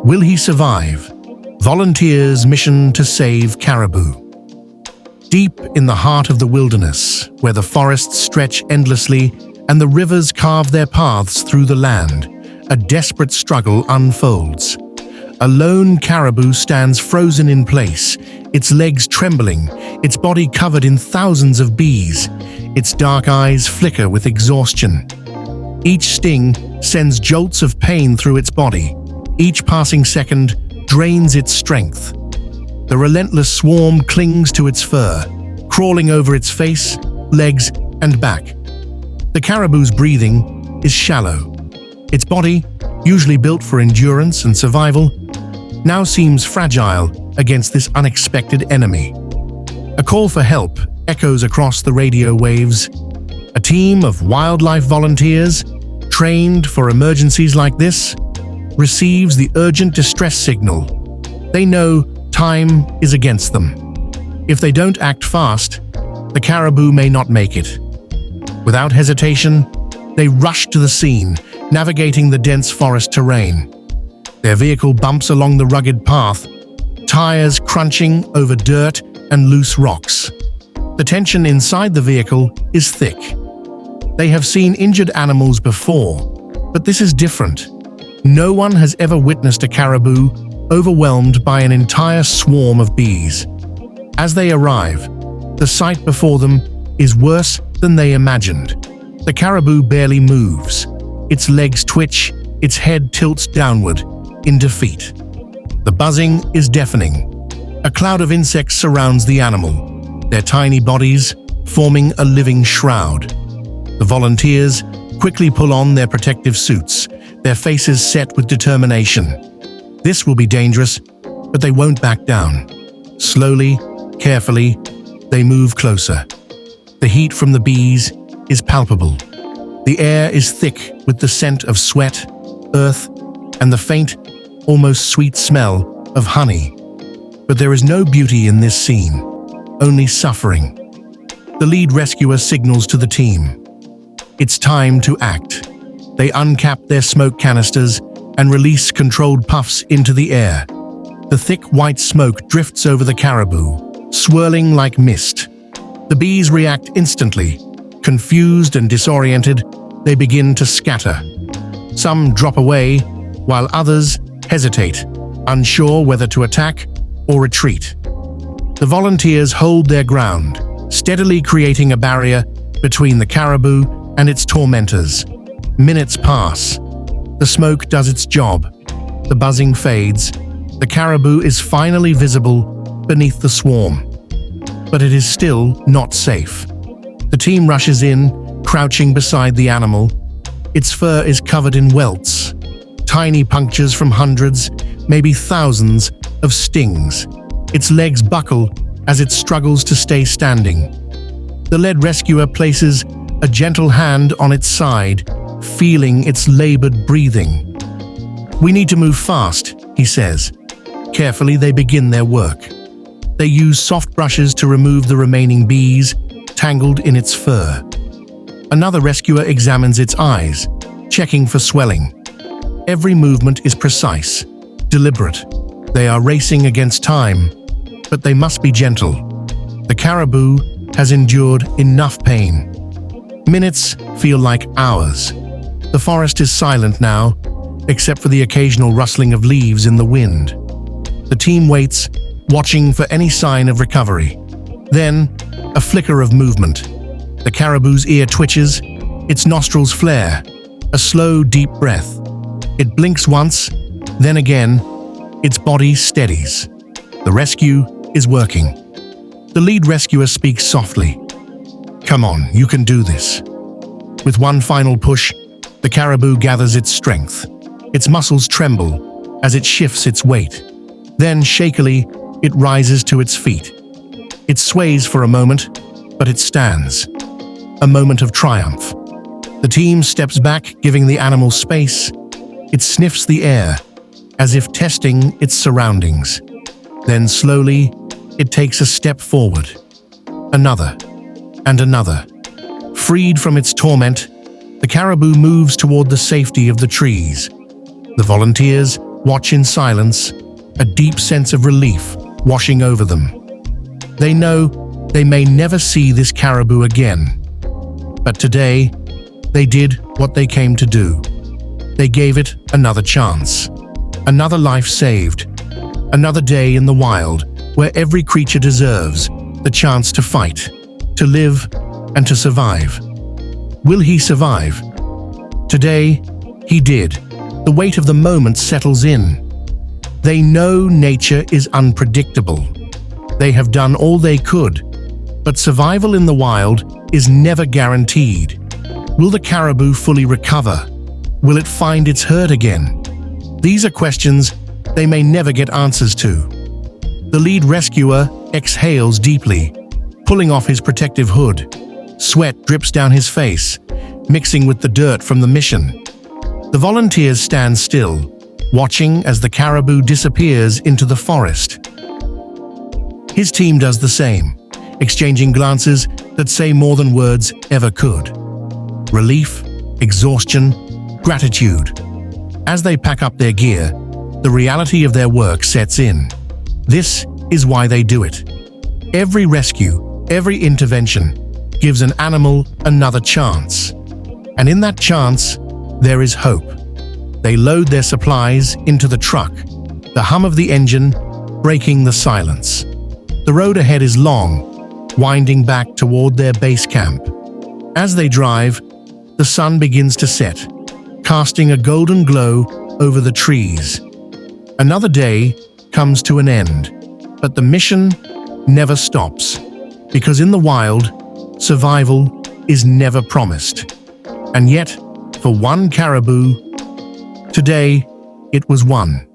Will he survive? Volunteers' mission to save Caribou. Deep in the heart of the wilderness, where the forests stretch endlessly and the rivers carve their paths through the land, a desperate struggle unfolds. A lone caribou stands frozen in place, its legs trembling, its body covered in thousands of bees. Its dark eyes flicker with exhaustion. Each sting sends jolts of pain through its body. Each passing second drains its strength. The relentless swarm clings to its fur, crawling over its face, legs, and back. The caribou's breathing is shallow. Its body, usually built for endurance and survival, now seems fragile against this unexpected enemy. A call for help echoes across the radio waves. A team of wildlife volunteers, trained for emergencies like this, receives the urgent distress signal. They know time is against them. If they don't act fast, the caribou may not make it. Without hesitation, they rush to the scene, navigating the dense forest terrain. Their vehicle bumps along the rugged path, tires crunching over dirt and loose rocks. The tension inside the vehicle is thick. They have seen injured animals before, but this is different. No one has ever witnessed a caribou overwhelmed by an entire swarm of bees. As they arrive, the sight before them is worse than they imagined. The caribou barely moves. Its legs twitch, its head tilts downward in defeat. The buzzing is deafening. A cloud of insects surrounds the animal, their tiny bodies forming a living shroud. The volunteers quickly pull on their protective suits, their faces set with determination. This will be dangerous, but they won't back down. Slowly, carefully, they move closer. The heat from the bees is palpable. The air is thick with the scent of sweat, earth, and the faint, almost sweet smell of honey. But there is no beauty in this scene, only suffering. The lead rescuer signals to the team. It's time to act. They uncap their smoke canisters and release controlled puffs into the air. The thick white smoke drifts over the caribou, swirling like mist. The bees react instantly. Confused and disoriented, they begin to scatter. Some drop away, while others hesitate, unsure whether to attack or retreat. The volunteers hold their ground, steadily creating a barrier between the caribou and its tormentors. Minutes pass. The smoke does its job. The buzzing fades. The caribou is finally visible beneath the swarm. But it is still not safe. The team rushes in, crouching beside the animal. Its fur is covered in welts, tiny punctures from hundreds, maybe thousands, of stings. Its legs buckle as it struggles to stay standing. The lead rescuer places a gentle hand on its side, feeling its labored breathing. "We need to move fast," he says. Carefully, they begin their work. They use soft brushes to remove the remaining bees, tangled in its fur. Another rescuer examines its eyes, checking for swelling. Every movement is precise, deliberate. They are racing against time, but they must be gentle. The caribou has endured enough pain. Minutes feel like hours. The forest is silent now, except for the occasional rustling of leaves in the wind. The team waits, watching for any sign of recovery. Then, a flicker of movement. The caribou's ear twitches, its nostrils flare, a slow, deep breath. It blinks once, then again, its body steadies. The rescue is working. The lead rescuer speaks softly. "Come on, you can do this." With one final push, the caribou gathers its strength. Its muscles tremble as it shifts its weight. Then, shakily, it rises to its feet. It sways for a moment, but it stands. A moment of triumph. The team steps back, giving the animal space. It sniffs the air, as if testing its surroundings. Then slowly, it takes a step forward. Another, and another. Freed from its torment, the caribou moves toward the safety of the trees. The volunteers watch in silence, a deep sense of relief washing over them. They know they may never see this caribou again. But today, they did what they came to do. They gave it another chance, another life saved, another day in the wild where every creature deserves the chance to fight, to live, and to survive. Will he survive? Today, he did. The weight of the moment settles in. They know nature is unpredictable. They have done all they could, but survival in the wild is never guaranteed. Will the caribou fully recover? Will it find its herd again? These are questions they may never get answers to. The lead rescuer exhales deeply, pulling off his protective hood. Sweat drips down his face, mixing with the dirt from the mission. The volunteers stand still, watching as the caribou disappears into the forest. His team does the same, exchanging glances that say more than words ever could. Relief, exhaustion, gratitude. As they pack up their gear, the reality of their work sets in. This is why they do it. Every rescue, every intervention gives an animal another chance. And in that chance, there is hope. They load their supplies into the truck, the hum of the engine breaking the silence. The road ahead is long, winding back toward their base camp. As they drive, the sun begins to set, casting a golden glow over the trees. Another day comes to an end, but the mission never stops, because in the wild, survival is never promised. And yet, for one caribou, today it was one.